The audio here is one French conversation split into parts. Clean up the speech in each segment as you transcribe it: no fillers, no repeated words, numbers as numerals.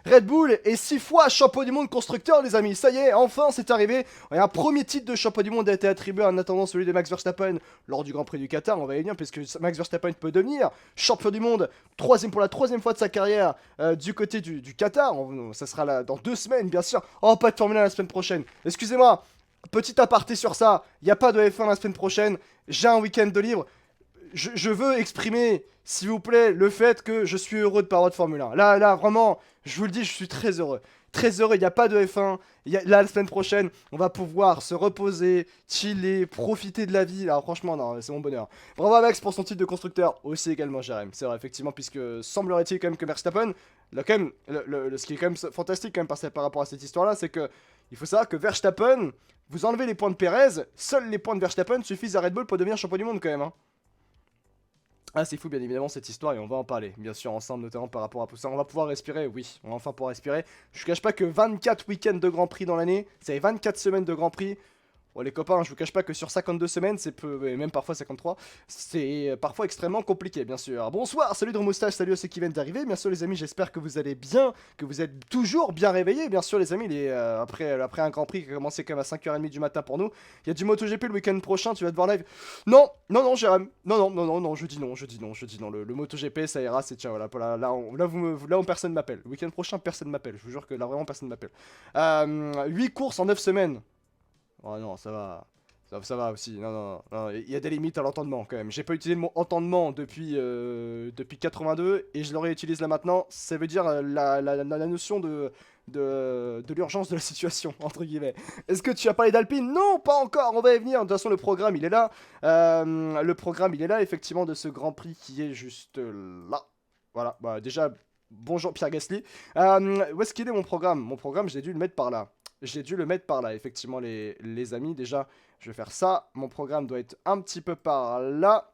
Red Bull est 6 fois champion du monde constructeur, les amis. Ça y est, enfin, c'est arrivé. Et un premier titre de champion du monde a été attribué en attendant celui de Max Verstappen lors du Grand Prix du Qatar. On va y venir, puisque Max Verstappen peut devenir champion du monde pour la troisième fois de sa carrière du côté du Qatar. Ça sera là dans 2 semaines, bien sûr. Oh, pas de Formule 1 la semaine prochaine. Excusez-moi, petit aparté sur ça. Il n'y a pas de F1 la semaine prochaine. J'ai un week-end de libre. Je veux exprimer, s'il vous plaît, le fait que je suis heureux de parler de Formule 1. Là, vraiment, je vous le dis, je suis très heureux. Très heureux, il n'y a pas de F1. Là, la semaine prochaine, on va pouvoir se reposer, chiller, profiter de la vie. Là, franchement, non, c'est mon bonheur. Bravo à Max pour son titre de constructeur. Aussi également, Jérém. C'est vrai, effectivement, puisque semblerait-il quand même que Verstappen, là, quand même, ce qui est quand même fantastique quand même par rapport à cette histoire-là, c'est que il faut savoir que Verstappen, vous enlevez les points de Perez, seuls les points de Verstappen suffisent à Red Bull pour devenir champion du monde quand même, hein. Ah, c'est fou, bien évidemment, cette histoire, et on va en parler, bien sûr, ensemble, notamment par rapport à tout ça. On va pouvoir respirer, oui, on va enfin pouvoir respirer. Je vous cache pas que 24 week-ends de Grand Prix dans l'année, c'est 24 semaines de Grand Prix. Bon, les copains, je vous cache pas que sur 52 semaines, c'est peu, et même parfois 53, c'est parfois extrêmement compliqué, bien sûr. Bonsoir, salut Dromoustache, salut à ceux qui viennent d'arriver. Bien sûr, les amis, j'espère que vous allez bien, que vous êtes toujours bien réveillés. Bien sûr, les amis, après un Grand Prix qui a commencé quand même à 5h30 du matin pour nous, il y a du MotoGP le week-end prochain, tu vas te voir live. Non, non, non, Jérém, non, je dis non. Le MotoGP, ça ira, c'est ciao. Là, personne m'appelle. Le week-end prochain, personne m'appelle. Je vous jure que là, vraiment, personne m'appelle. 8 courses en 9 semaines. Oh non, ça va. Ça va aussi. Non. Il y a des limites à l'entendement quand même. J'ai pas utilisé le mot entendement depuis 82 et je l'aurais utilisé là maintenant. Ça veut dire la notion de l'urgence de la situation, entre guillemets. Est-ce que tu as parlé d'Alpine? Non, pas encore. On va y venir. De toute façon, le programme il est là. Le programme il est là, effectivement, de ce Grand Prix qui est juste là. Voilà. Bah, déjà, bonjour Pierre Gasly. Où est-ce qu'il est mon programme? Mon programme, j'ai dû le mettre par là. J'ai dû le mettre par là, effectivement, les amis. Déjà, je vais faire ça. Mon programme doit être un petit peu par là.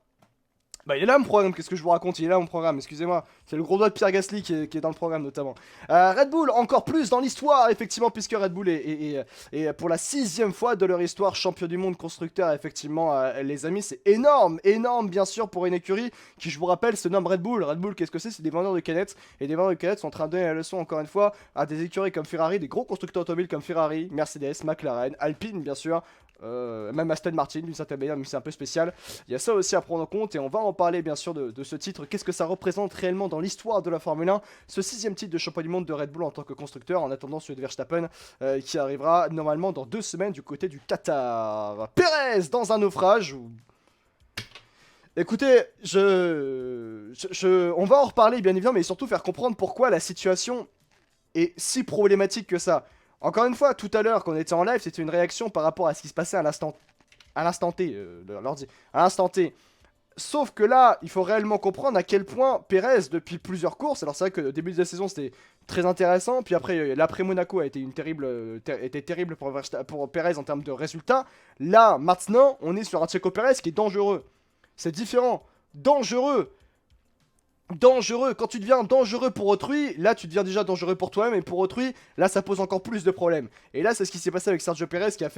Bah, il est là mon programme, qu'est-ce que je vous raconte? Il est là mon programme, excusez-moi. C'est le gros doigt de Pierre Gasly qui est dans le programme, notamment. Red Bull, encore plus dans l'histoire, effectivement, puisque Red Bull est pour la 6e fois de leur histoire champion du monde constructeur, effectivement, les amis. C'est énorme, bien sûr, pour une écurie qui, je vous rappelle, se nomme Red Bull. Red Bull, qu'est-ce que c'est? C'est des vendeurs de canettes. Et des vendeurs de canettes sont en train de donner la leçon, encore une fois, à des écuries comme Ferrari, des gros constructeurs automobiles comme Ferrari, Mercedes, McLaren, Alpine, bien sûr. Même Aston Martin, d'une certaine manière, mais c'est un peu spécial. Il y a ça aussi à prendre en compte et on va en parler bien sûr de ce titre. Qu'est-ce que ça représente réellement dans l'histoire de la Formule 1? Ce 6e titre de champion du monde de Red Bull en tant que constructeur, en attendant celui de Verstappen qui arrivera normalement dans 2 semaines du côté du Qatar. Perez dans un naufrage. Écoutez, on va en reparler bien évidemment, mais surtout faire comprendre pourquoi la situation est si problématique que ça. Encore une fois, tout à l'heure, quand on était en live, c'était une réaction par rapport à ce qui se passait à l'instant T, l'ordi, à l'instant T. Sauf que là, il faut réellement comprendre à quel point Perez, depuis plusieurs courses, alors c'est vrai que au début de la saison, c'était très intéressant, puis après, l'après Monaco a été était terrible pour Perez en termes de résultats. Là, maintenant, on est sur un Checo Perez qui est dangereux. C'est différent. Dangereux. Dangereux, quand tu deviens dangereux pour autrui, là tu deviens déjà dangereux pour toi-même et pour autrui, là ça pose encore plus de problèmes. Et là c'est ce qui s'est passé avec Sergio Perez qui a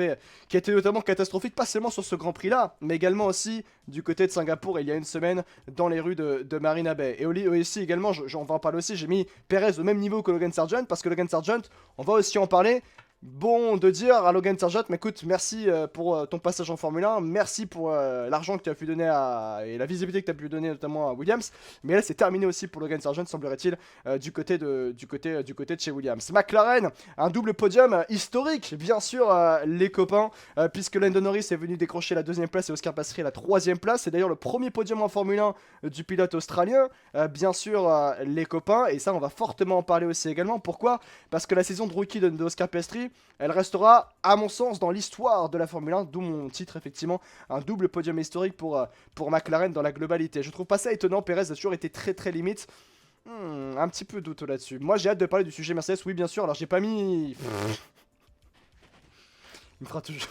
été notamment catastrophique, pas seulement sur ce Grand Prix là, mais également aussi du côté de Singapour il y a une semaine dans les rues de Marina Bay. Et aussi également, on va en parler aussi, j'ai mis Perez au même niveau que Logan Sargent parce que Logan Sargent, on va aussi en parler. Bon de dire à Logan Sargent, mais écoute, merci pour ton passage en Formule 1, merci pour l'argent que tu as pu donner et la visibilité que tu as pu donner notamment à Williams, mais là c'est terminé aussi pour Logan Sargent, semblerait-il, du côté de chez Williams. McLaren, un double podium historique, bien sûr, les copains, puisque Lando Norris est venu décrocher la 2e place et Oscar Piastri la 3e place, c'est d'ailleurs le premier podium en Formule 1 du pilote australien, bien sûr, les copains, et ça on va fortement en parler aussi également. Pourquoi? Parce que la saison de rookie de Oscar Piastri, elle restera, à mon sens, dans l'histoire de la Formule 1, d'où mon titre, effectivement, un double podium historique pour McLaren dans la globalité. Je trouve pas ça étonnant, Perez a toujours été très limite. Un petit peu doute là-dessus. Moi, j'ai hâte de parler du sujet Mercedes, oui, bien sûr, alors j'ai pas mis... Il me fera toujours...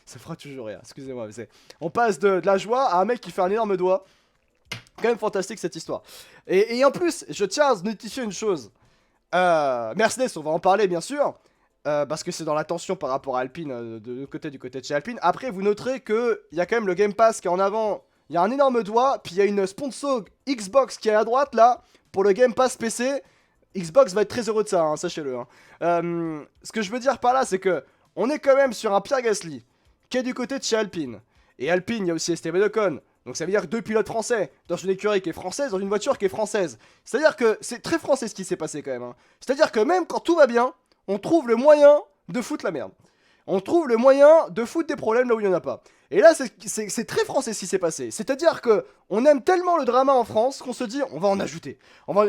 Ça fera toujours rien, excusez-moi, mais on passe de la joie à un mec qui fait un énorme doigt. Quand même fantastique, cette histoire. Et en plus, je tiens à notifier une chose. Mercedes, on va en parler, bien sûr. Parce que c'est dans l'attention par rapport à Alpine, du côté de chez Alpine. Après, vous noterez qu'il y a quand même le Game Pass qui est en avant. Il y a un énorme doigt, puis il y a une sponsor Xbox qui est à droite, là, pour le Game Pass PC. Xbox va être très heureux de ça, hein, sachez-le. Hein. Ce que je veux dire par là, c'est que on est quand même sur un Pierre Gasly qui est du côté de chez Alpine. Et Alpine, il y a aussi Esteban Ocon. Donc ça veut dire 2 pilotes français dans une écurie qui est française, dans une voiture qui est française. C'est-à-dire que c'est très français ce qui s'est passé quand même. Hein. C'est-à-dire que même quand tout va bien, on trouve le moyen de foutre la merde. On trouve le moyen de foutre des problèmes là où il n'y en a pas. Et là, c'est très français ce qui s'est passé. C'est-à-dire que on aime tellement le drama en France qu'on se dit, on va en ajouter.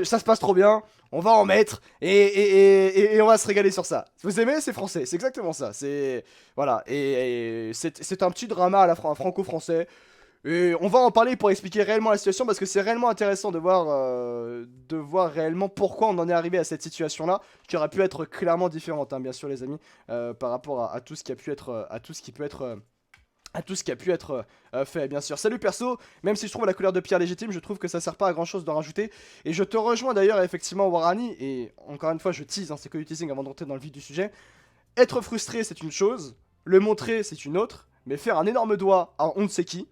Ça se passe trop bien, on va en mettre et on va se régaler sur ça. Vous aimez, c'est français, c'est exactement ça. C'est voilà, et c'est un petit drama à la franco-français. Et on va en parler pour expliquer réellement la situation parce que c'est réellement intéressant de voir réellement pourquoi on en est arrivé à cette situation-là, qui aurait pu être clairement différente, hein, bien sûr les amis, par rapport à tout ce qui a pu être, à tout ce qui peut être fait, bien sûr. Salut perso, même si je trouve la couleur de pierre légitime, je trouve que ça sert pas à grand chose de rajouter. Et je te rejoins d'ailleurs effectivement Warani, et encore une fois je tease, hein, c'est que du teasing avant d'entrer dans le vif du sujet. Être frustré c'est une chose, le montrer c'est une autre, mais faire un énorme doigt à on ne sait qui,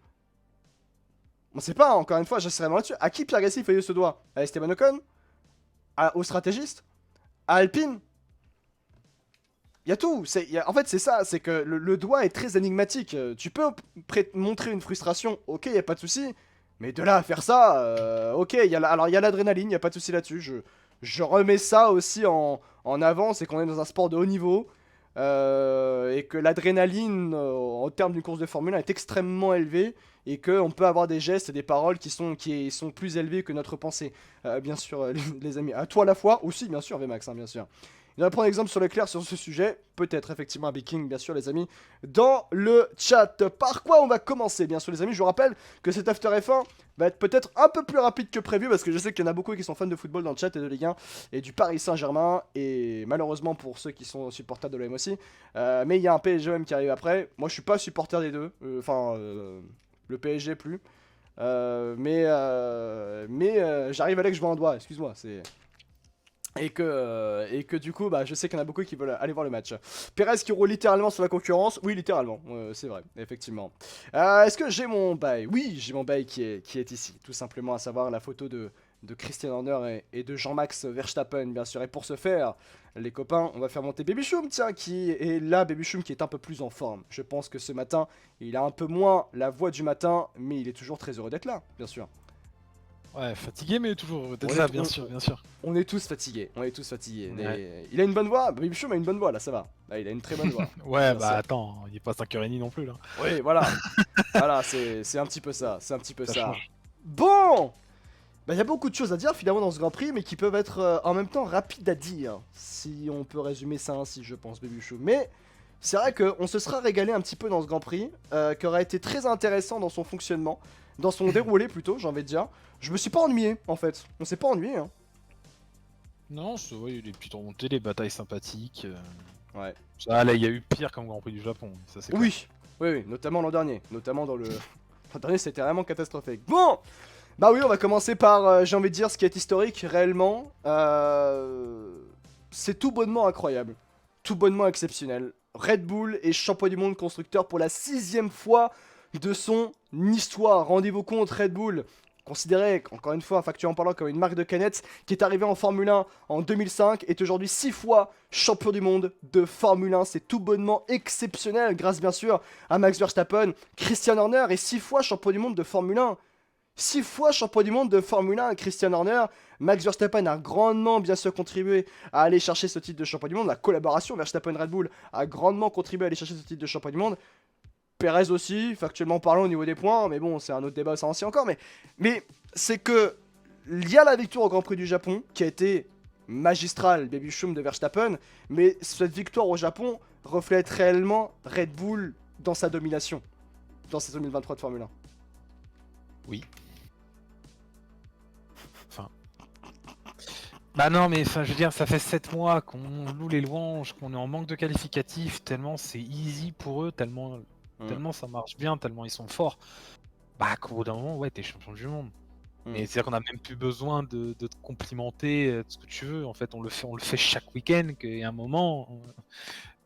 on sait pas, encore une fois, je vraiment là-dessus. À qui Pierre Gasly fait ce doigt? À Esteban Ocon? Au stratégiste? À Alpine? Il y a tout. En fait, c'est ça, c'est que le doigt est très énigmatique. Tu peux montrer une frustration, ok, il n'y a pas de souci. Mais de là à faire ça, ok, alors il y a l'adrénaline, il n'y a pas de souci là-dessus. Je remets ça aussi en avant, c'est qu'on est dans un sport de haut niveau. Et que l'adrénaline, en termes d'une course de Formule 1, est extrêmement élevée. Et qu'on peut avoir des gestes et des paroles qui sont plus élevés que notre pensée. Bien sûr, les amis. À toi à la fois, aussi, bien sûr, VMAX, hein, bien sûr. Il va prendre un exemple sur l'éclair sur ce sujet. Peut-être, effectivement, un Viking, bien sûr, les amis. Dans le chat. Par quoi on va commencer, bien sûr, les amis. Je vous rappelle que cet After F1 va être peut-être un peu plus rapide que prévu. Parce que je sais qu'il y en a beaucoup qui sont fans de football dans le chat et de Ligue 1 et du Paris Saint-Germain. Et malheureusement, pour ceux qui sont supporters de l'OM aussi. Mais il y a un PSG qui arrive après. Moi, je suis pas supporter des deux. Le PSG plus. Mais j'arrive avec, je vois un doigt, excuse-moi. Et que du coup, bah, je sais qu'il y en a beaucoup qui veulent aller voir le match. Perez qui roule littéralement sur la concurrence. Oui, littéralement, c'est vrai, effectivement. Est-ce que j'ai mon bail? Oui, j'ai mon bail qui est ici. Tout simplement, à savoir la photo de Christian Horner et de Jean-Max Verstappen, bien sûr. Et pour ce faire, les copains, on va faire monter Baby Choum, tiens, qui est là, Baby Choum qui est un peu plus en forme. Je pense que ce matin, il a un peu moins la voix du matin, mais il est toujours très heureux d'être là, bien sûr. Ouais, fatigué, mais toujours d'être là, bien sûr, bien sûr. On est tous fatigués, Ouais. Il a une bonne voix, Baby Choum a une bonne voix, là, ça va. Là, il a une très bonne voix. Ouais, bah attends, il est pas 5h30 non plus, là. Oui, voilà. Voilà, c'est un petit peu ça, c'est un petit peu ça. Change. Bon, bah, y a beaucoup de choses à dire finalement dans ce Grand Prix, mais qui peuvent être en même temps rapides à dire, si on peut résumer ça ainsi, je pense, Baby Chou. Mais c'est vrai qu'on se sera régalé un petit peu dans ce Grand Prix, qui aurait été très intéressant dans son fonctionnement, dans son déroulé plutôt, j'ai envie de dire. Je me suis pas ennuyé, en fait. On s'est pas ennuyé, hein. Non, ouais, il y a des petites remontées, des batailles sympathiques. Ouais. Ça, là, il y a eu pire comme Grand Prix du Japon, ça c'est clair. Oui, notamment l'an dernier. Notamment dans le... L'an dernier, c'était vraiment catastrophique. Bon, bah oui, on va commencer par, j'ai envie de dire, ce qui est historique, réellement. C'est tout bonnement incroyable. Tout bonnement exceptionnel. Red Bull est champion du monde constructeur pour la 6ème fois de son histoire. Rendez-vous compte, Red Bull, considéré, encore une fois, factuellement parlant, comme une marque de canettes, qui est arrivée en Formule 1 en 2005, est aujourd'hui 6 fois champion du monde de Formule 1. C'est tout bonnement exceptionnel, grâce bien sûr à Max Verstappen. Christian Horner est 6 fois champion du monde de Formule 1. 6 fois champion du monde de Formule 1, Christian Horner. Max Verstappen a grandement bien sûr contribué à aller chercher ce titre de champion du monde. La collaboration Verstappen-Red Bull a grandement contribué à aller chercher ce titre de champion du monde. Perez aussi, factuellement parlant au niveau des points, mais bon, c'est un autre débat, ça aussi encore. Mais c'est que il y a la victoire au Grand Prix du Japon qui a été magistrale, Baby Choum de Verstappen, mais cette victoire au Japon reflète réellement Red Bull dans sa domination dans cette 2023 de Formule 1. Oui. Enfin. Bah non, mais enfin, je veux dire, ça fait 7 mois qu'on loue les louanges, qu'on est en manque de qualificatifs, tellement c'est easy pour eux, tellement ça marche bien, tellement ils sont forts. Bah, qu'au bout d'un moment, ouais, t'es champion du monde. Mais c'est-à-dire qu'on a même plus besoin de te complimenter, ce que tu veux. En fait, on le fait chaque week-end, qu'à un moment,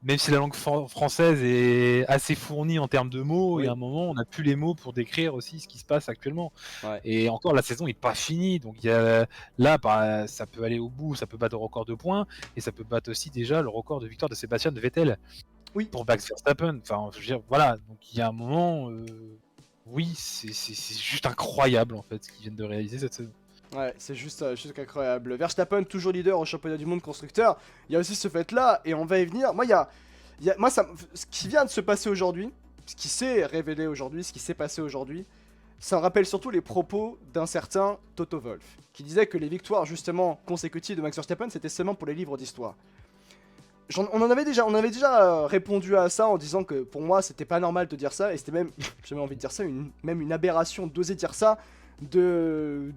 même si la langue française est assez fournie en termes de mots, Oui. et à un moment, on n'a plus les mots pour décrire aussi ce qui se passe actuellement. Ouais. Et encore, la saison n'est pas finie, donc il y a, là, ça peut aller au bout, ça peut battre le record de points, et ça peut battre aussi déjà le record de victoire de Sébastien Vettel Oui. pour Max Verstappen. Enfin, je veux dire, voilà, donc il y a un moment, oui, c'est juste incroyable en fait ce qu'ils viennent de réaliser cette saison. Ouais, c'est juste incroyable. Verstappen, toujours leader au championnat du monde constructeur. Il y a aussi ce fait-là, et on va y venir. Moi, moi ce qui vient de se passer aujourd'hui, ce qui s'est révélé aujourd'hui, ce qui s'est passé aujourd'hui, ça me rappelle surtout les propos d'un certain Toto Wolff, qui disait que les victoires, justement, consécutives de Max Verstappen, c'était seulement pour les livres d'histoire. On avait déjà répondu à ça en disant que pour moi c'était pas normal de dire ça, et c'était même, j'ai même envie de dire ça, même une aberration d'oser dire ça de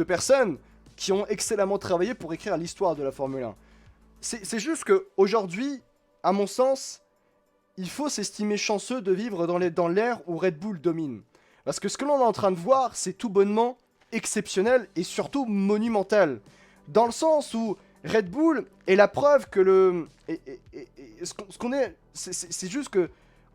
personnes qui ont excellemment travaillé pour écrire l'histoire de la Formule 1. C'est juste que aujourd'hui, à mon sens, il faut s'estimer chanceux de vivre dans l'ère où Red Bull domine. Parce que ce que l'on est en train de voir, c'est tout bonnement exceptionnel et surtout monumental. Dans le sens où Red Bull est la preuve que ce qu'on est... C'est juste que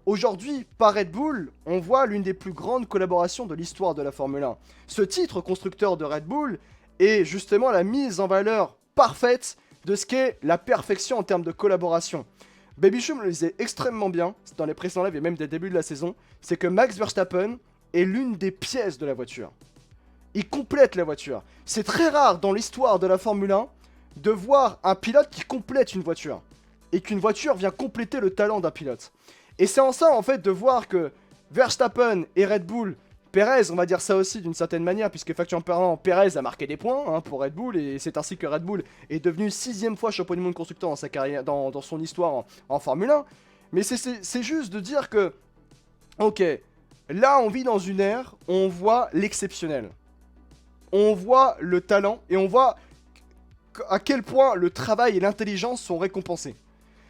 aujourd'hui, par Red Bull, on voit l'une des plus grandes collaborations de l'histoire de la Formule 1. Ce titre constructeur de Red Bull est justement la mise en valeur parfaite de ce qu'est la perfection en termes de collaboration. Baby Chum le disait extrêmement bien, dans les précédents lives et même dès le début de la saison, c'est que Max Verstappen est l'une des pièces de la voiture. Il complète la voiture. C'est très rare dans l'histoire de la Formule 1 de voir un pilote qui complète une voiture. Et qu'une voiture vient compléter le talent d'un pilote. Et c'est en ça, en fait, de voir que Verstappen et Red Bull, Perez, on va dire ça aussi d'une certaine manière, puisque factuellement parlant, Perez a marqué des points pour Red Bull, et c'est ainsi que Red Bull est devenu 6ème fois champion du monde constructeur dans sa carrière, dans son histoire en Formule 1. Mais c'est juste de dire que, ok, là on vit dans une ère où on voit l'exceptionnel. On voit le talent, et on voit à quel point le travail et l'intelligence sont récompensés.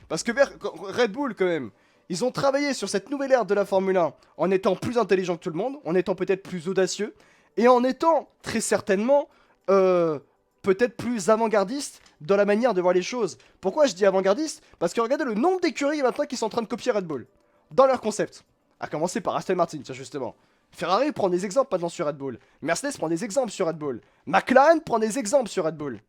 Parce que Red Bull, quand même, ils ont travaillé sur cette nouvelle ère de la Formule 1 en étant plus intelligents que tout le monde, en étant peut-être plus audacieux, et en étant très certainement peut-être plus avant-gardistes dans la manière de voir les choses. Pourquoi je dis avant-gardiste? Parce que regardez le nombre d'écuries maintenant qui sont en train de copier Red Bull, dans leur concept. À commencer par Aston Martin, tiens justement. Ferrari prend des exemples maintenant sur Red Bull. Mercedes prend des exemples sur Red Bull. McLaren prend des exemples sur Red Bull.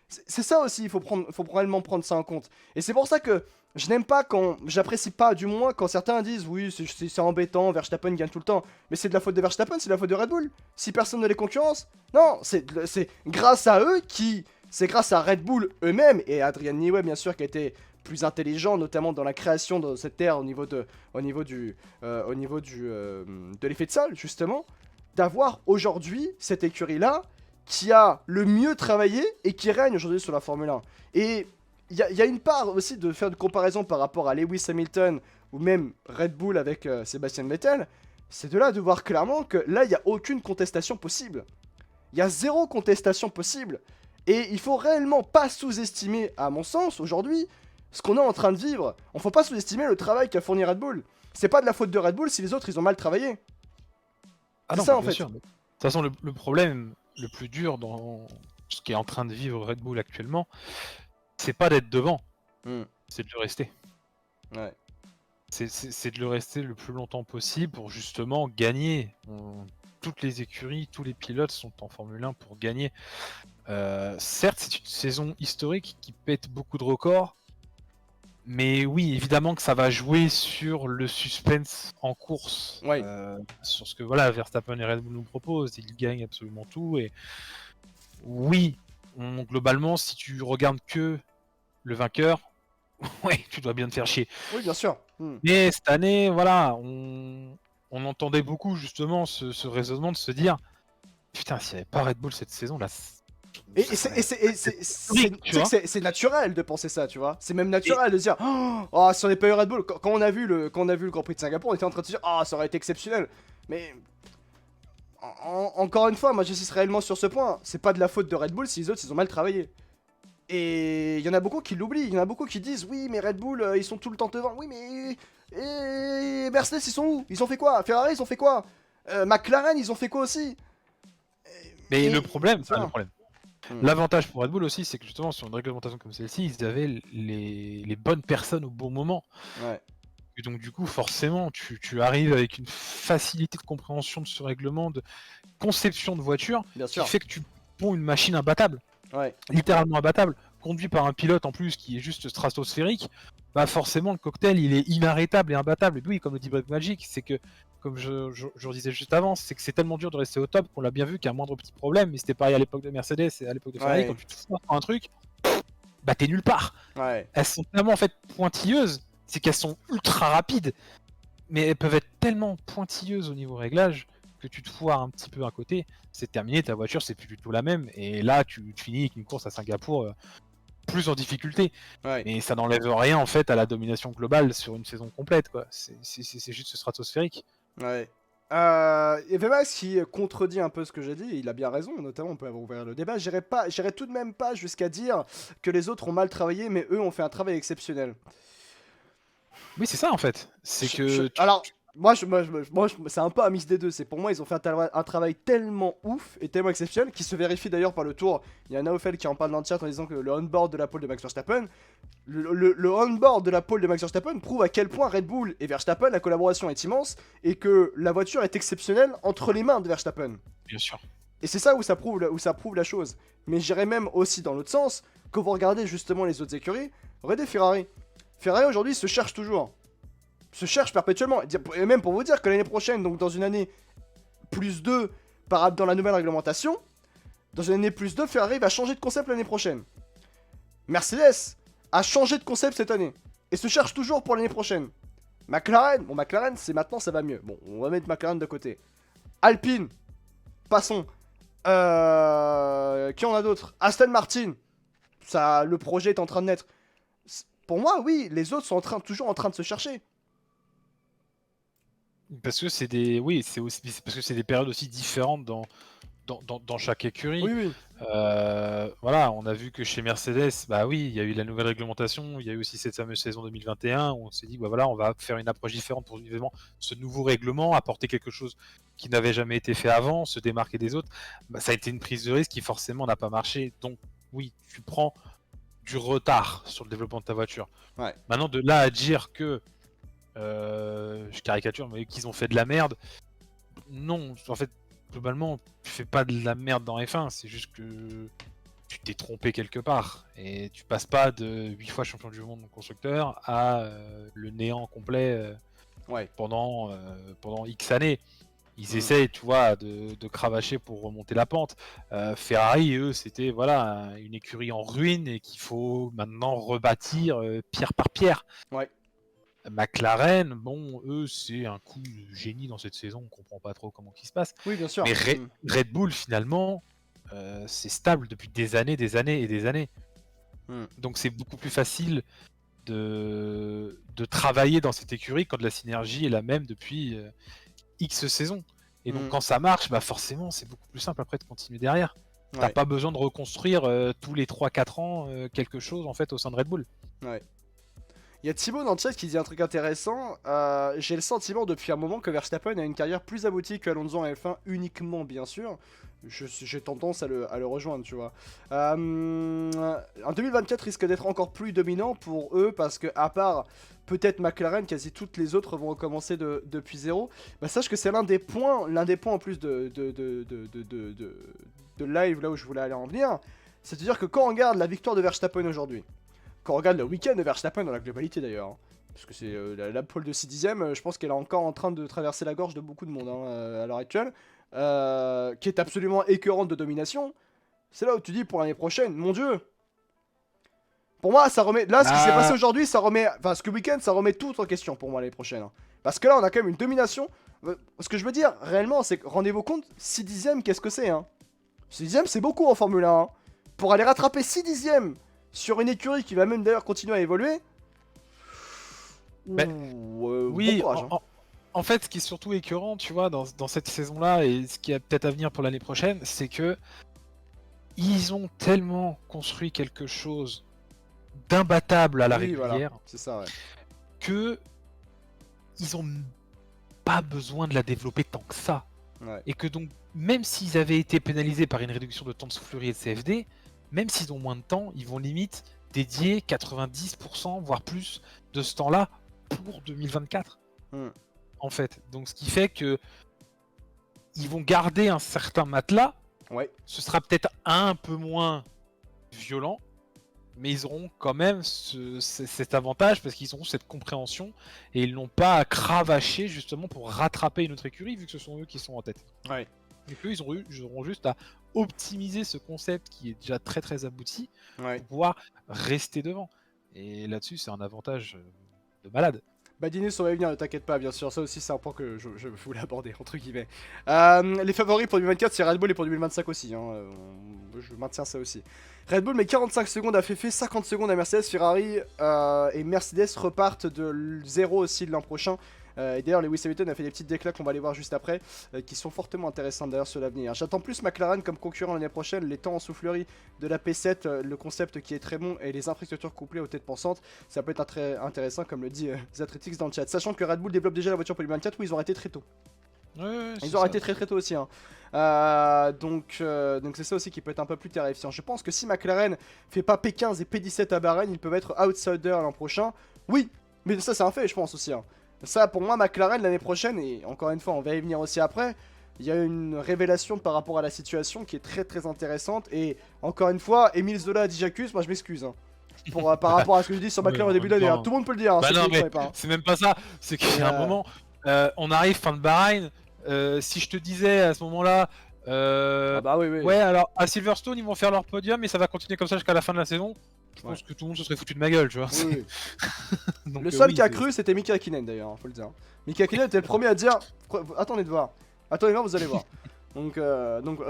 C'est ça aussi, il faut probablement prendre ça en compte. Et c'est pour ça que je n'aime pas quand, j'apprécie pas du moins quand certains disent oui c'est embêtant, Verstappen gagne tout le temps. Mais c'est de la faute de Verstappen, c'est de la faute de Red Bull. Si personne ne les concurrence, non, c'est grâce à eux c'est grâce à Red Bull eux-mêmes et à Adrian Newey bien sûr qui a été plus intelligent, notamment dans la création de cette ère au niveau de l'effet de sol justement, d'avoir aujourd'hui cette écurie là qui a le mieux travaillé et qui règne aujourd'hui sur la Formule 1. Et il y a une part aussi de faire une comparaison par rapport à Lewis Hamilton ou même Red Bull avec Sébastien Vettel. C'est de là de voir clairement que là, il n'y a aucune contestation possible. Il y a zéro contestation possible. Et il faut réellement pas sous-estimer, à mon sens, aujourd'hui, ce qu'on est en train de vivre. On ne faut pas sous-estimer le travail qu'a fourni Red Bull. C'est pas de la faute de Red Bull si les autres, ils ont mal travaillé. Ah c'est non, ça, bah, en bien fait. sûr. De toute façon, le problème le plus dur dans ce qui est en train de vivre Red Bull actuellement, c'est pas d'être devant, c'est de le rester. Ouais. C'est de le rester le plus longtemps possible pour justement gagner. Toutes les écuries, tous les pilotes sont en Formule 1 pour gagner. Certes, c'est une saison historique qui pète beaucoup de records, mais oui, évidemment que ça va jouer sur le suspense en course, Ouais. sur ce que voilà, Verstappen et Red Bull nous proposent. Ils gagnent absolument tout, et oui, globalement, si tu regardes que le vainqueur, ouais, tu dois bien te faire chier. Oui, bien sûr. Mais cette année, voilà, on entendait beaucoup justement ce raisonnement de se dire putain, s'il n'y avait pas Red Bull cette saison là. C'est naturel de penser ça, tu vois. C'est même naturel de dire oh, si on n'avait pas eu Red Bull, quand on a vu le Grand Prix de Singapour, on était en train de se dire ah, ça aurait été exceptionnel. Mais encore une fois, moi j'insiste réellement sur ce point. C'est pas de la faute de Red Bull si les autres ils ont mal travaillé. Et il y en a beaucoup qui l'oublient, il y en a beaucoup qui disent oui mais Red Bull ils sont tout le temps devant. Oui mais et Mercedes ils sont où? Ils ont fait quoi? Ferrari ils ont fait quoi? McLaren ils ont fait quoi aussi? Mais le problème, L'avantage pour Red Bull aussi, c'est que justement sur une réglementation comme celle-ci, ils avaient les bonnes personnes au bon moment. Ouais. Et donc du coup, forcément, tu arrives avec une facilité de compréhension de ce règlement, de conception de voiture, Bien qui sûr. fait que tu ponds une machine imbattable, Ouais. littéralement imbattable, conduit par un pilote en plus qui est juste stratosphérique. Bah forcément, le cocktail, il est inarrêtable et imbattable. Et oui, comme le dit Break Magic, c'est que, comme je le disais juste avant, c'est que c'est tellement dur de rester au top qu'on l'a bien vu qu'un moindre petit problème, mais c'était pareil à l'époque de Mercedes et à l'époque de Ferrari, Ouais. quand tu te foires sur un truc, bah t'es nulle part. Ouais. Elles sont tellement en fait pointilleuses, c'est qu'elles sont ultra rapides, mais elles peuvent être tellement pointilleuses au niveau réglage que tu te foires un petit peu à côté, c'est terminé, ta voiture c'est plus du tout la même, et là tu finis avec une course à Singapour plus en difficulté. Ouais. Mais ça n'enlève rien en fait à la domination globale sur une saison complète, quoi. C'est juste stratosphérique. Ouais. Et Vemax qui contredit un peu ce que j'ai dit, il a bien raison, notamment on peut ouvrir le débat. J'irai tout de même pas jusqu'à dire que les autres ont mal travaillé, mais eux ont fait un travail exceptionnel. Oui, c'est ça en fait. C'est que Alors, c'est un peu un mix des deux. C'est pour moi, ils ont fait un travail tellement ouf et tellement exceptionnel qui se vérifie d'ailleurs par le tour. Il y a Naofel qui en parle dans le chat en disant que le on-board de la pole de Max Verstappen, le on-board de la pole de Max Verstappen prouve à quel point Red Bull et Verstappen, la collaboration est immense et que la voiture est exceptionnelle entre les mains de Verstappen. bien sûr. Et c'est ça où ça prouve la chose. Mais j'irais même aussi dans l'autre sens, quand vous regardez justement les autres écuries, regardez Ferrari. Ferrari aujourd'hui se cherche toujours. Se cherche perpétuellement. Et même pour vous dire que l'année prochaine, donc dans une année plus 2 dans la nouvelle réglementation, dans une année plus 2, Ferrari va changer de concept l'année prochaine. Mercedes a changé de concept cette année. Et se cherche toujours pour l'année prochaine. McLaren, c'est maintenant ça va mieux. Bon, on va mettre McLaren de côté. Alpine, passons. Qui en a d'autres? Aston Martin, le projet est en train de naître. Pour moi, oui, les autres sont toujours en train de se chercher. Parce que c'est des, oui, c'est parce que c'est des périodes aussi différentes dans chaque écurie. Oui, oui. Voilà, on a vu que chez Mercedes, bah oui, il y a eu la nouvelle réglementation, il y a eu aussi cette fameuse saison 2021 où on s'est dit, bah voilà, on va faire une approche différente pour vivement ce nouveau règlement, apporter quelque chose qui n'avait jamais été fait avant, se démarquer des autres. Bah, ça a été une prise de risque qui forcément n'a pas marché. Donc oui, tu prends du retard sur le développement de ta voiture. Ouais. Maintenant, de là à dire que je caricature, mais qu'ils ont fait de la merde. Non, en fait, globalement, tu fais pas de la merde dans F1, c'est juste que tu t'es trompé quelque part. Et tu passes pas de 8 fois champion du monde constructeur à le néant complet Ouais. pendant X années. Ils essayent, tu vois, de cravacher pour remonter la pente. Ferrari, eux, c'était voilà une écurie en ruine et qu'il faut maintenant rebâtir pierre par pierre. Ouais. McLaren, bon, eux, c'est un coup de génie dans cette saison, on comprend pas trop comment qui se passe. Oui, bien sûr. Mais Red Bull, finalement, c'est stable depuis des années et des années. Donc c'est beaucoup plus facile de travailler dans cette écurie quand la synergie est la même depuis X saisons. Et donc quand ça marche, bah forcément, c'est beaucoup plus simple après de continuer derrière. T'as pas besoin de reconstruire tous les 3-4 ans quelque chose en fait au sein de Red Bull. Ouais. Il y a Thibaut dans le chat qui dit un truc intéressant. J'ai le sentiment depuis un moment que Verstappen a une carrière plus aboutie que Alonso en F1 uniquement, bien sûr. J'ai tendance à le rejoindre, tu vois. En 2024 risque d'être encore plus dominant pour eux parce que, à part peut-être McLaren, quasi toutes les autres vont recommencer depuis zéro. Bah, sache que c'est l'un des points en plus de live là où je voulais aller en venir. C'est-à-dire que quand on regarde la victoire de Verstappen aujourd'hui, quand on regarde le week-end de Verstappen dans la globalité d'ailleurs, hein, parce que c'est la pole de 6 dixièmes, je pense qu'elle est encore en train de traverser la gorge de beaucoup de monde à l'heure actuelle, qui est absolument écœurante de domination. C'est là où tu dis pour l'année prochaine, mon dieu. Pour moi, ça remet. Là, ce qui s'est passé aujourd'hui, ça remet. Enfin, ce week-end, ça remet tout en question pour moi l'année prochaine. Hein. Parce que là, on a quand même une domination. Ce que je veux dire, réellement, c'est que rendez-vous compte, 6 dixièmes, qu'est-ce que c'est hein 6 dixièmes, c'est beaucoup en Formule 1. Hein. Pour aller rattraper 6 dixièmes sur une écurie qui va même d'ailleurs continuer à évoluer. Oui, bon courage, en fait, ce qui est surtout écœurant, tu vois, dans cette saison-là, et ce qui a peut-être à venir pour l'année prochaine, c'est que ils ont tellement construit quelque chose d'imbattable à la régulière, voilà, c'est ça, ouais. que ils ont pas besoin de la développer tant que ça. Ouais. Et que donc, même s'ils avaient été pénalisés par une réduction de temps de soufflerie et de CFD, même s'ils ont moins de temps, ils vont limite dédier 90%, voire plus, de ce temps-là pour 2024. En fait. Donc, ce qui fait que ils vont garder un certain matelas. Ouais. Ce sera peut-être un peu moins violent, mais ils auront quand même cet avantage parce qu'ils auront cette compréhension et ils n'ont pas à cravacher justement pour rattraper une autre écurie vu que ce sont eux qui sont en tête. Ouais. Donc eux, ils auront juste à optimiser ce concept qui est déjà très très abouti Ouais. pour pouvoir rester devant. Et là-dessus, c'est un avantage de malade. Badinus, on va y venir, ne t'inquiète pas, bien sûr, ça aussi c'est un point que je voulais aborder, entre guillemets. Les favoris pour 2024, c'est Red Bull et pour 2025 aussi, hein. Je maintiens ça aussi. Red Bull met 45 secondes à Fefe, 50 secondes à Mercedes, Ferrari et Mercedes repartent de 0 aussi l'an prochain. Et d'ailleurs, Lewis Hamilton a fait des petites déclats qu'on va aller voir juste après, qui sont fortement intéressantes d'ailleurs sur l'avenir. J'attends plus McLaren comme concurrent l'année prochaine, les temps en soufflerie de la P7, le concept qui est très bon et les infrastructures couplées aux têtes pensantes, ça peut être très intéressant comme le dit Zatretix dans le chat. Sachant que Red Bull développe déjà la voiture pour 2024 où ils ont arrêté très tôt. Ils ont arrêté très tôt aussi. Hein. Donc c'est ça aussi qui peut être un peu plus terrifiant. Je pense que si McLaren fait pas P15 et P17 à Bahreïn, ils peuvent être outsiders l'an prochain. Oui, mais ça c'est un fait je pense aussi. Hein. Ça pour moi McLaren l'année prochaine, et encore une fois on va y venir aussi après, il y a une révélation par rapport à la situation qui est très intéressante. Et encore une fois, Emile Zola a dit j'accuse, moi je m'excuse. Hein. Par rapport à ce que je dis sur McLaren au début de l'année. Hein. Tout le monde peut le dire. Hein, bah non, mais pas, hein. c'est même pas ça. C'est qu'il y a un moment, on arrive fin de Bahreïn. Si je te disais à ce moment-là, ah bah oui. ouais, alors à Silverstone, ils vont faire leur podium et ça va continuer comme ça jusqu'à la fin de la saison. Je pense que tout le monde se serait foutu de ma gueule, tu vois. Oui. Donc, le seul qui a cru, c'était Mika Hakkinen d'ailleurs, hein, faut le dire. Mika Hakkinen était le premier à dire attendez de voir. Attendez de voir, vous allez voir. Donc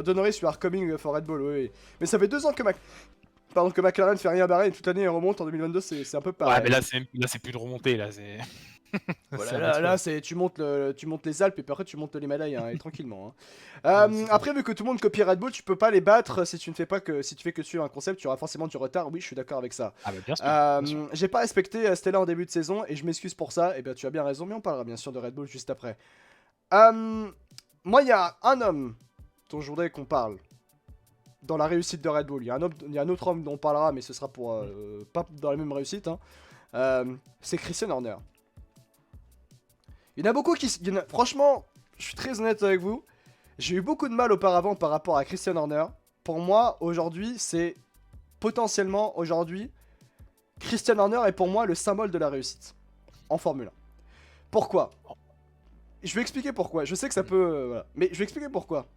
Donoris, you are coming for Red Bull, oui. Mais ça fait 2 ans que que McLaren fait rien à Bahreïn et toute l'année elle remonte en 2022, c'est un peu pareil. Ouais, mais là c'est plus de remonter, là c'est. Voilà, là c'est tu montes les Alpes et puis après tu montes l'Himalaya hein, et tranquillement. Hein. Après vu que tout le monde copie Red Bull, tu peux pas les battre si tu fais que suivre un concept, tu auras forcément du retard. Oui, je suis d'accord avec ça. Ah bah bien sûr. J'ai pas respecté Stella en début de saison et je m'excuse pour ça. Et bien tu as bien raison, mais on parlera bien sûr de Red Bull juste après. Moi il y a un homme dont je voudrais qu'on parle dans la réussite de Red Bull. Il y a un autre homme dont on parlera, mais ce sera pour pas dans la même réussite. Hein. C'est Christian Horner. Il y en a beaucoup qui... Franchement, je suis très honnête avec vous. J'ai eu beaucoup de mal auparavant par rapport à Christian Horner. Pour moi, aujourd'hui, c'est... Potentiellement, aujourd'hui, Christian Horner est pour moi le symbole de la réussite. En Formule 1. Pourquoi? Je vais expliquer pourquoi. Je sais que ça peut... voilà. Mais je vais expliquer pourquoi.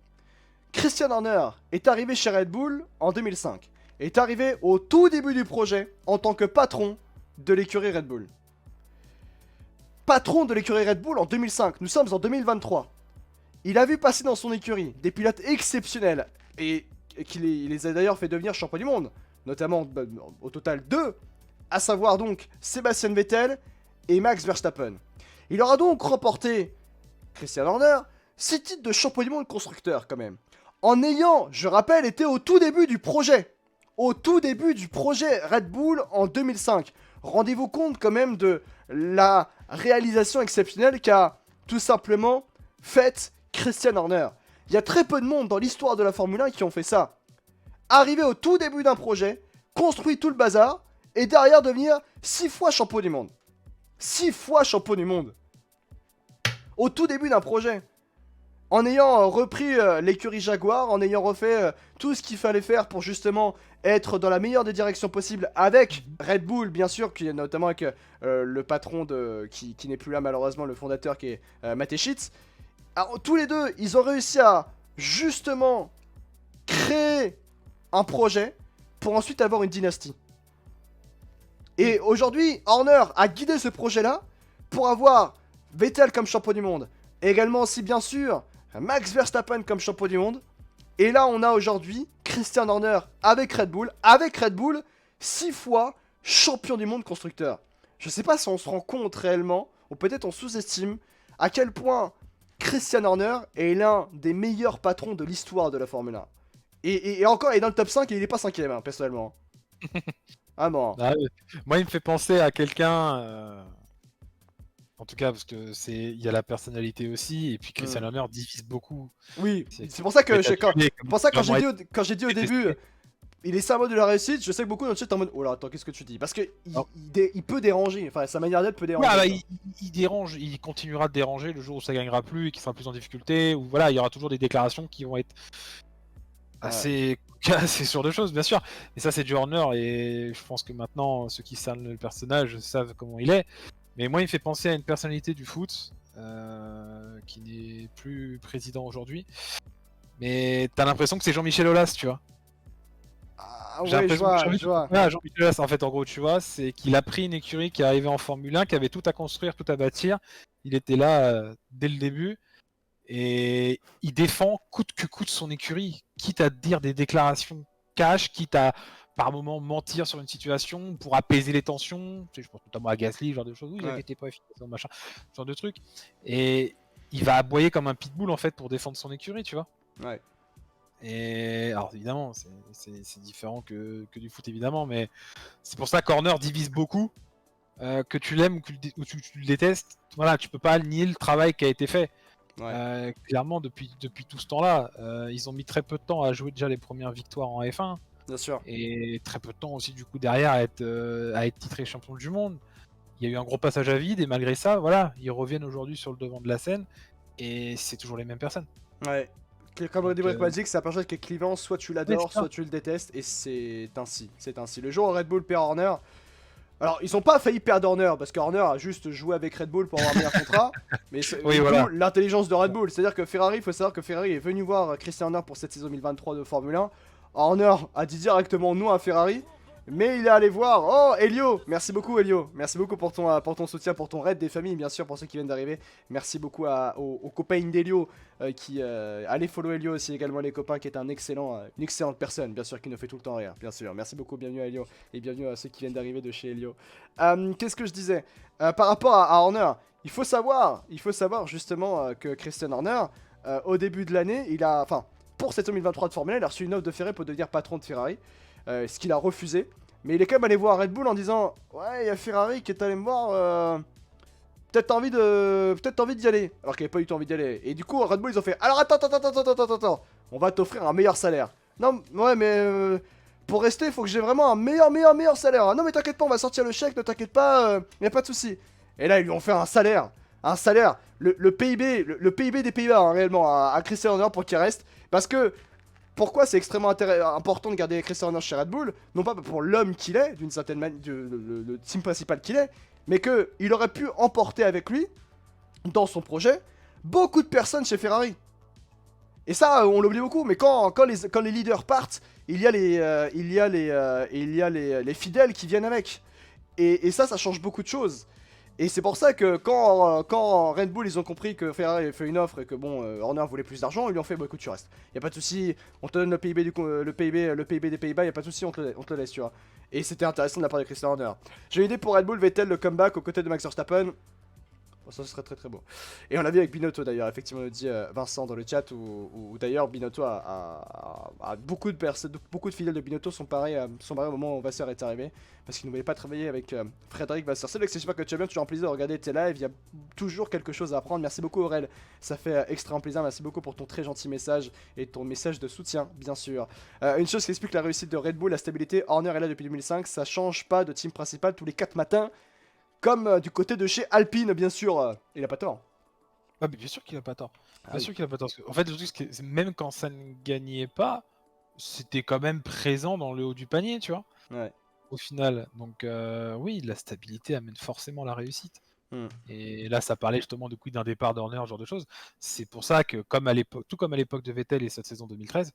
Christian Horner est arrivé chez Red Bull en 2005. Est arrivé au tout début du projet en tant que patron de l'écurie Red Bull. Patron de l'écurie Red Bull en 2005. Nous sommes en 2023. Il a vu passer dans son écurie des pilotes exceptionnels et qu'il les a d'ailleurs fait devenir champion du monde. Notamment au total 2, à savoir donc Sébastien Vettel et Max Verstappen. Il aura donc remporté, Christian Horner, 6 titres de champion du monde constructeur quand même. En ayant, je rappelle, été au tout début du projet. Au tout début du projet Red Bull en 2005. Rendez-vous compte quand même de la réalisation exceptionnelle qu'a tout simplement faite Christian Horner. Il y a très peu de monde dans l'histoire de la Formule 1 qui ont fait ça. Arriver au tout début d'un projet, construire tout le bazar, et derrière devenir 6 fois champion du monde. 6 fois champion du monde. Au tout début d'un projet. En ayant repris l'écurie Jaguar, en ayant refait tout ce qu'il fallait faire pour justement être dans la meilleure des directions possibles avec Red Bull, bien sûr, qui est notamment avec le patron qui n'est plus là malheureusement, le fondateur qui est Mateschitz. Alors, tous les deux, ils ont réussi à justement créer un projet pour ensuite avoir une dynastie. Et aujourd'hui, Horner a guidé ce projet-là pour avoir Vettel comme champion du monde. Et également aussi, bien sûr, Max Verstappen comme champion du monde. Et là, on a aujourd'hui Christian Horner avec Red Bull, 6 fois champion du monde constructeur. Je sais pas si on se rend compte réellement, ou peut-être on sous-estime, à quel point Christian Horner est l'un des meilleurs patrons de l'histoire de la Formule 1. Et encore, il est dans le top 5 et il est pas 5ème, hein, personnellement. Ah bon. Ah, moi, il me fait penser à quelqu'un En tout cas, parce que il y a la personnalité aussi, et puis Christian Hmm. Horner divise beaucoup. Oui, C'est c'est pour ça que, comme tué, comme quand j'ai vraiment dit, être quand j'ai dit au début, détesté. il est symbole de la réussite, je sais que beaucoup dans le chat sont en mode, oh là, attends, qu'est-ce que tu dis? Parce que Alors, il peut déranger, enfin, sa manière d'être peut ouais, déranger, bah, quoi. il dérange, il continuera de déranger le jour où ça gagnera plus et qu'il sera plus en difficulté, ou voilà, il y aura toujours des déclarations qui vont être Ouais. assez assez sur de choses, bien sûr. Et ça, c'est du Horner, et je pense que maintenant, ceux qui cernent le personnage savent comment il est. Mais moi, il me fait penser à une personnalité du foot qui n'est plus président aujourd'hui. Mais t'as l'impression que c'est Jean-Michel Aulas, tu vois. Ah J'ai ouais, je l'impression que vois, je vois. Jean-Michel Aulas, en fait, en gros, tu vois, c'est qu'il a pris une écurie qui est arrivée en Formule 1, qui avait tout à construire, tout à bâtir. Il était là dès le début. Et il défend coûte que coûte son écurie, quitte à dire des déclarations cash, quitte à par moment mentir sur une situation pour apaiser les tensions. Tu sais, je pense notamment à Gasly, ce genre de choses. Oui, Ouais, j'inquiétais pas, efficace, machin, ce genre de trucs. Et il va aboyer comme un pitbull en fait pour défendre son écurie, tu vois. ouais. Et alors évidemment, c'est différent que du foot évidemment, mais c'est pour ça que Corner divise beaucoup. Que tu l'aimes ou tu le détestes, voilà, tu peux pas nier le travail qui a été fait. Ouais, Clairement, depuis tout ce temps-là, ils ont mis très peu de temps à jouer déjà les premières victoires en F1 bien sûr. et très peu de temps aussi du coup derrière à être titré champion du monde. Il y a eu un gros passage à vide et malgré ça, voilà, ils reviennent aujourd'hui sur le devant de la scène et c'est toujours les mêmes personnes. Ouais. Comme Reddy Donc, Magic, c'est un personnage qui est clivant, soit tu ouais, l'adores, c'est ça. soit tu le détestes, et c'est ainsi. C'est ainsi. Le jour où Red Bull perd Horner, alors ils ont pas failli perdre Horner, parce que Horner a juste joué avec Red Bull pour avoir un meilleur contrat, mais Oui, du coup, voilà. l'intelligence de Red Bull, c'est-à-dire que Ferrari, il faut savoir que Ferrari est venu voir Christian Horner pour cette saison 2023 de Formule 1. Horner a dit directement non à Ferrari, mais il est allé voir. Oh, Elio! Merci beaucoup, Elio. Merci beaucoup pour ton soutien, pour ton raid des familles, bien sûr, pour ceux qui viennent d'arriver. Merci beaucoup aux copains d'Elio qui allez follow Elio aussi, également les copains, qui est une excellente personne, bien sûr, qui nous fait tout le temps rire, bien sûr. Merci beaucoup, bienvenue à Elio, et bienvenue à ceux qui viennent d'arriver de chez Elio. Qu'est-ce que je disais? Par rapport à Horner, il faut savoir justement que Christian Horner, au début de l'année, enfin, pour cette 2023 de Formule 1, il a reçu une offre de Ferrari pour devenir patron de Ferrari. Ce qu'il a refusé. Mais il est quand même allé voir Red Bull en disant, ouais, il y a Ferrari qui est allé me voir, peut-être envie d'y aller. Alors qu'il avait pas du tout envie d'y aller. Et du coup, Red Bull, ils ont fait, alors attends, on va t'offrir un meilleur salaire. Non, ouais, mais pour rester, il faut que j'ai vraiment un meilleur salaire. Ah, non, mais t'inquiète pas, on va sortir le chèque, ne t'inquiète pas, y a pas de souci. Et là, ils lui ont fait un salaire. Le PIB, le PIB des Pays-Bas, hein, réellement, à Christian Horner pour qu'il reste. Parce que pourquoi c'est extrêmement important de garder Christian Horner chez Red Bull? Non pas pour l'homme qu'il est, d'une certaine manière, le team principal qu'il est, mais qu'il aurait pu emporter avec lui, dans son projet, beaucoup de personnes chez Ferrari. Et ça, on l'oublie beaucoup, mais quand les leaders partent, il y a les fidèles qui viennent avec. Et ça change beaucoup de choses. Et c'est pour ça que quand Red Bull ils ont compris que Ferrari avait fait une offre et que bon Horner voulait plus d'argent, ils lui ont fait bah écoute tu restes. Y a pas de souci, on te donne le PIB le PIB des Pays-Bas, y a pas de souci, on te le laisse tu vois. Et c'était intéressant de la part de Christian Horner. J'ai une idée pour Red Bull Vettel le comeback aux côtés de Max Verstappen. Oh, ça ce serait très très beau. Et on l'a vu avec Binotto d'ailleurs, effectivement, nous dit Vincent dans le chat, où d'ailleurs Binotto a beaucoup de fidèles de Binotto sont barrés au moment où Vasseur est arrivé, parce qu'il ne voulait pas travailler avec Frédéric Vasseur. C'est vrai que j'espère que tu vas bien, toujours un plaisir de regarder tes lives, il y a toujours quelque chose à apprendre. Merci beaucoup Aurel, ça fait extrêmement plaisir, merci beaucoup pour ton très gentil message et ton message de soutien, bien sûr. Une chose qui explique la réussite de Red Bull, la stabilité, Horner est là depuis 2005, ça change pas de team principal tous les 4 matins. Comme du côté de chez Alpine, bien sûr. Il a pas tort. Ah, mais bien sûr qu'il a pas tort. Ah Bien oui. sûr qu'il a pas tort. En fait, le truc, c'est que même quand ça ne gagnait pas, c'était quand même présent dans le haut du panier, tu vois, Ouais. au final. Donc, oui, la stabilité amène forcément la réussite. Hmm. Et là, ça parlait justement d'un départ d'Horner, ce genre de choses. C'est pour ça que, tout comme à l'époque de Vettel et cette saison 2013,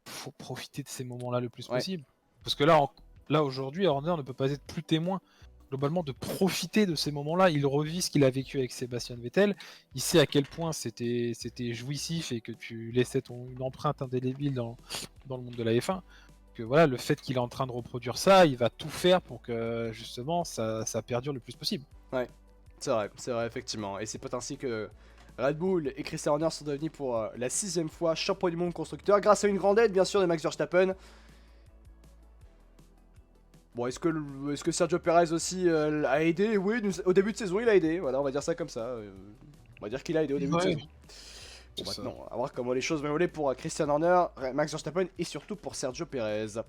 faut profiter de ces moments-là le plus Ouais. possible. Parce que là aujourd'hui, Horner ne peut pas être plus témoin globalement de profiter de ces moments-là. Il revit ce qu'il a vécu avec Sébastien Vettel. Il sait à quel point c'était jouissif et que tu laissais une empreinte indélébile dans le monde de la F1. Que voilà, le fait qu'il est en train de reproduire ça, il va tout faire pour que justement ça perdure le plus possible. Ouais. C'est vrai, effectivement. Et c'est peut-être ainsi que Red Bull et Christian Horner sont devenus pour la 6ème fois champion du monde constructeur, grâce à une grande aide, bien sûr, de Max Verstappen. Bon, est-ce que Sergio Perez aussi a aidé? Oui, au début de saison, il a aidé. Voilà, on va dire ça comme ça. On va dire qu'il a aidé au début de saison. Bon, C'est ça. maintenant, on va voir comment les choses vont évoluer pour Christian Horner, Max Verstappen et surtout pour Sergio Perez.